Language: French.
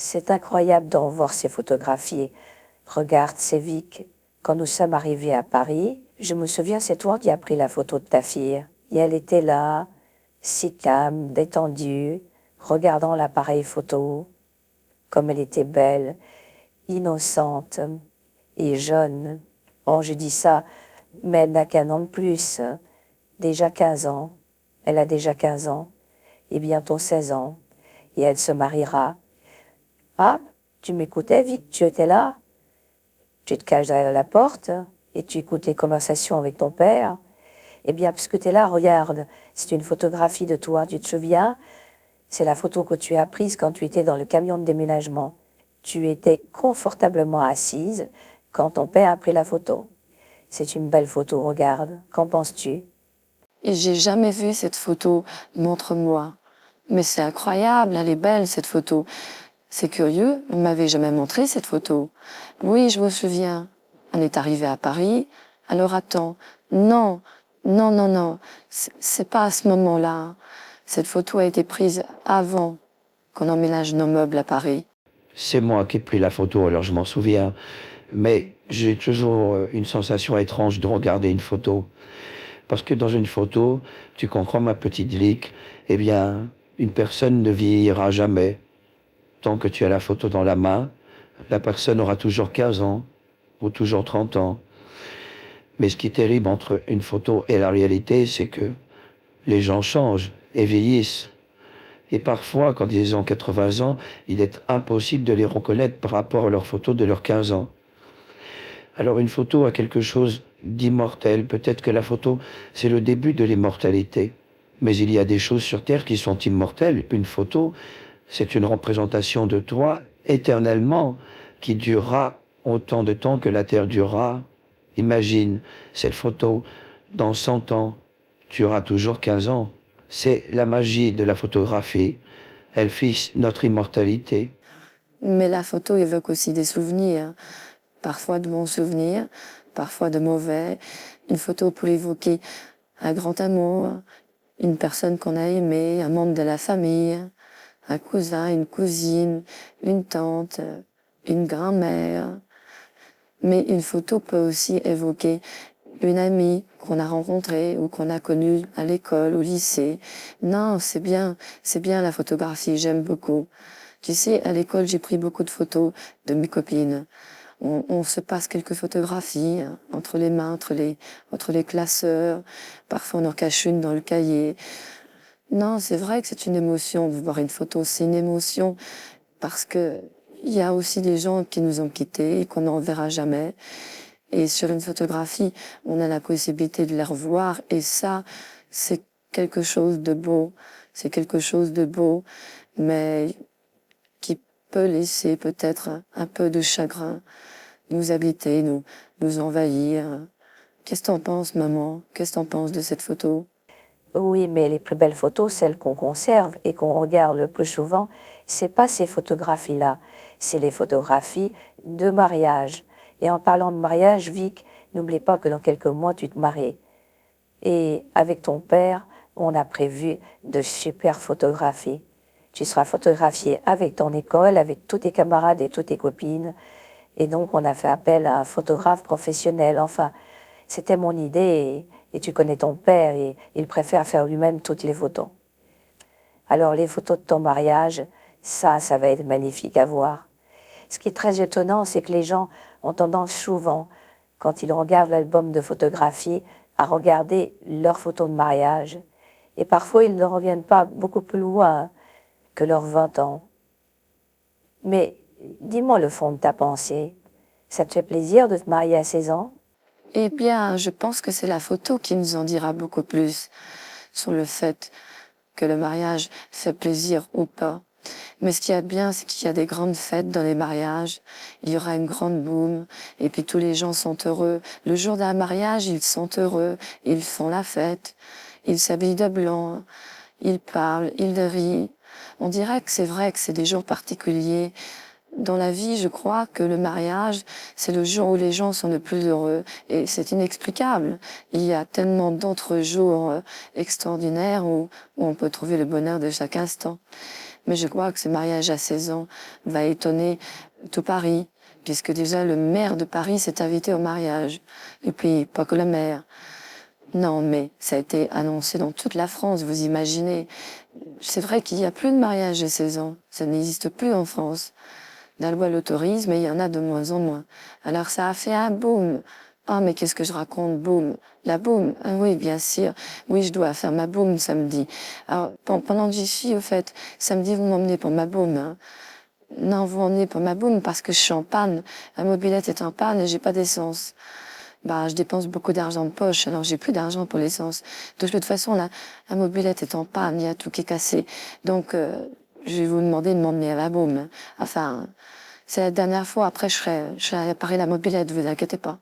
C'est incroyable d'en voir ces photographies. Regarde, c'est Vic. Quand nous sommes arrivés à Paris, je me souviens, c'est toi qui as pris la photo de ta fille. Et elle était là, si calme, détendue, regardant l'appareil photo, comme elle était belle, innocente et jeune. Oh, je dis ça, mais elle n'a qu'un an de plus, déjà 15 ans. Elle a déjà 15 ans, et bientôt 16 ans, et elle se mariera. Ah, tu m'écoutais, Vic, tu étais là? Tu te caches derrière la porte, et tu écoutes les conversations avec ton père. Eh bien, puisque tu es là, regarde, c'est une photographie de toi, tu te souviens? C'est la photo que tu as prise quand tu étais dans le camion de déménagement. Tu étais confortablement assise quand ton père a pris la photo. C'est une belle photo, regarde. Qu'en penses-tu? Et j'ai jamais vu cette photo, montre-moi. Mais c'est incroyable, elle est belle cette photo. C'est curieux, on m'avait jamais montré cette photo. Oui, je me souviens. On est arrivé à Paris. Alors attends, non, non, non, non, c'est pas à ce moment-là. Cette photo a été prise avant qu'on emménage nos meubles à Paris. C'est moi qui ai pris la photo, alors je m'en souviens. Mais j'ai toujours une sensation étrange de regarder une photo. Parce que dans une photo, tu comprends ma petite Lick, eh bien, une personne ne vieillira jamais. Tant que tu as la photo dans la main, la personne aura toujours 15 ans ou toujours 30 ans. Mais ce qui est terrible entre une photo et la réalité, c'est que les gens changent et vieillissent. Et parfois, quand ils ont 80 ans, il est impossible de les reconnaître par rapport à leurs photos de leurs 15 ans. Alors une photo a quelque chose d'immortel. Peut-être que la photo, c'est le début de l'immortalité. Mais il y a des choses sur Terre qui sont immortelles. Une photo, c'est une représentation de toi éternellement, qui durera autant de temps que la Terre durera. Imagine cette photo, dans 100 ans, tu auras toujours 15 ans. C'est la magie de la photographie. Elle fixe notre immortalité. Mais la photo évoque aussi des souvenirs. Parfois de bons souvenirs, parfois de mauvais. Une photo peut évoquer un grand amour, une personne qu'on a aimée, un membre de la famille, un cousin, une cousine, une tante, une grand-mère. Mais une photo peut aussi évoquer une amie qu'on a rencontrée ou qu'on a connue à l'école, au lycée. Non, c'est bien la photographie, j'aime beaucoup. Tu sais, à l'école, j'ai pris beaucoup de photos de mes copines. On se passe quelques photographies entre les mains, entre les classeurs. Parfois, on en cache une dans le cahier. Non, c'est vrai que c'est une émotion de voir une photo. C'est une émotion parce que il y a aussi des gens qui nous ont quittés et qu'on n'en verra jamais. Et sur une photographie, on a la possibilité de les revoir. Et ça, c'est quelque chose de beau. C'est quelque chose de beau, mais qui peut laisser peut-être un peu de chagrin nous habiter, nous envahir. Qu'est-ce que t'en penses, maman? Qu'est-ce que t'en penses de cette photo? Oui, mais les plus belles photos, celles qu'on conserve et qu'on regarde le plus souvent, c'est pas ces photographies-là, c'est les photographies de mariage. Et en parlant de mariage, Vic, n'oublie pas que dans quelques mois, tu te maries. Et avec ton père, on a prévu de super photographies. Tu seras photographié avec ton école, avec tous tes camarades et toutes tes copines. Et donc, on a fait appel à un photographe professionnel. Enfin, c'était mon idée et tu connais ton père et il préfère faire lui-même toutes les photos. Alors, les photos de ton mariage, ça va être magnifique à voir. Ce qui est très étonnant, c'est que les gens ont tendance souvent, quand ils regardent l'album de photographies, à regarder leurs photos de mariage. Et parfois, ils ne reviennent pas beaucoup plus loin que leurs 20 ans. Mais dis-moi le fond de ta pensée. Ça te fait plaisir de te marier à 16 ans? Eh bien, je pense que c'est la photo qui nous en dira beaucoup plus sur le fait que le mariage fait plaisir ou pas. Mais ce qu'il y a de bien, c'est qu'il y a des grandes fêtes dans les mariages. Il y aura une grande boum. Et puis tous les gens sont heureux. Le jour d'un mariage, ils sont heureux. Ils font la fête. Ils s'habillent de blanc. Ils parlent. Ils rient. On dirait que c'est vrai que c'est des jours particuliers. Dans la vie, je crois que le mariage, c'est le jour où les gens sont le plus heureux. Et c'est inexplicable. Il y a tellement d'autres jours extraordinaires où on peut trouver le bonheur de chaque instant. Mais je crois que ce mariage à 16 ans va étonner tout Paris, puisque déjà le maire de Paris s'est invité au mariage. Et puis, pas que le maire. Non, mais ça a été annoncé dans toute la France, vous imaginez. C'est vrai qu'il n'y a plus de mariage à 16 ans. Ça n'existe plus en France. La loi l'autorise, mais il y en a de moins en moins. Alors ça a fait un boom. Ah, mais qu'est-ce que je raconte, boum. La boum, ah oui, bien sûr. Oui, je dois faire ma boum samedi. Alors, pendant que j'y suis, au fait, samedi, vous m'emmenez pour ma boum, hein. Non, vous m'emmenez pour ma boum parce que je suis en panne. La mobilette est en panne et j'ai pas d'essence. Bah, je dépense beaucoup d'argent de poche, alors j'ai plus d'argent pour l'essence. De toute façon, la mobilette est en panne, il y a tout qui est cassé. Donc, je vais vous demander de m'emmener à la boum. Enfin, c'est la dernière fois, après je serai à Paris la mobilette, vous inquiétez pas.